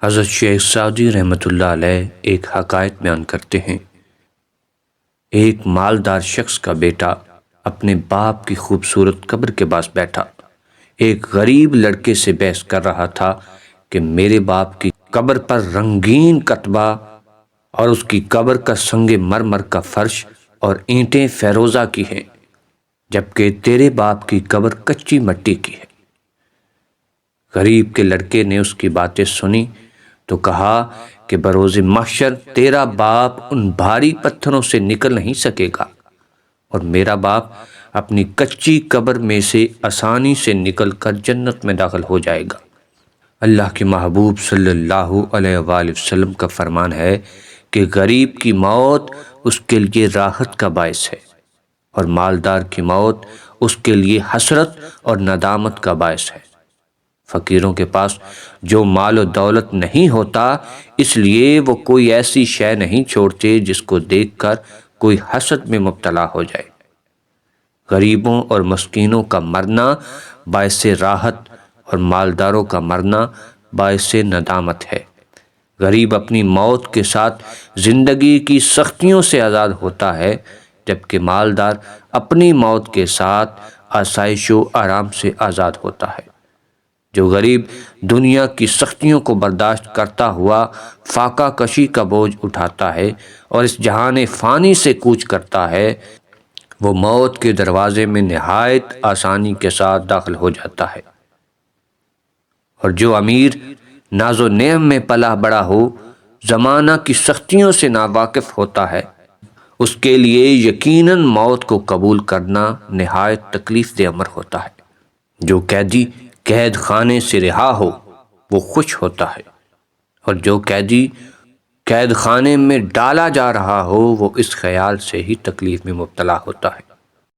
حضرت شیخ سعدی رحمۃ اللہ علیہ ایک حکایت بیان کرتے ہیں۔ ایک مالدار شخص کا بیٹا اپنے باپ کی خوبصورت قبر کے پاس بیٹھا ایک غریب لڑکے سے بحث کر رہا تھا کہ میرے باپ کی قبر پر رنگین کتبہ اور اس کی قبر کا سنگ مرمر کا فرش اور اینٹیں فیروزہ کی ہیں، جبکہ تیرے باپ کی قبر کچی مٹی کی ہے۔ غریب کے لڑکے نے اس کی باتیں سنی تو کہا کہ بروز محشر تیرا باپ ان بھاری پتھروں سے نکل نہیں سکے گا اور میرا باپ اپنی کچی قبر میں سے آسانی سے نکل کر جنت میں داخل ہو جائے گا۔ اللہ کے محبوب صلی اللہ علیہ وآلہ وسلم کا فرمان ہے کہ غریب کی موت اس کے لیے راحت کا باعث ہے اور مالدار کی موت اس کے لیے حسرت اور ندامت کا باعث ہے۔ فقیروں کے پاس جو مال و دولت نہیں ہوتا، اس لیے وہ کوئی ایسی شے نہیں چھوڑتے جس کو دیکھ کر کوئی حسد میں مبتلا ہو جائے۔ غریبوں اور مسکینوں کا مرنا باعث راحت اور مالداروں کا مرنا باعث ندامت ہے۔ غریب اپنی موت کے ساتھ زندگی کی سختیوں سے آزاد ہوتا ہے، جبکہ مالدار اپنی موت کے ساتھ آسائش و آرام سے آزاد ہوتا ہے۔ جو غریب دنیا کی سختیوں کو برداشت کرتا ہوا فاقہ کشی کا بوجھ اٹھاتا ہے اور اس جہان فانی سے کوچ کرتا ہے، وہ موت کے دروازے میں نہایت آسانی کے ساتھ داخل ہو جاتا ہے۔ اور جو امیر ناز و نعم میں پلا بڑا ہو، زمانہ کی سختیوں سے ناواقف ہوتا ہے، اس کے لیے یقیناً موت کو قبول کرنا نہایت تکلیف دہ امر ہوتا ہے۔ جو قیدی قید خانے سے رہا ہو وہ خوش ہوتا ہے، اور جو قیدی قید خانے میں ڈالا جا رہا ہو وہ اس خیال سے ہی تکلیف میں مبتلا ہوتا ہے۔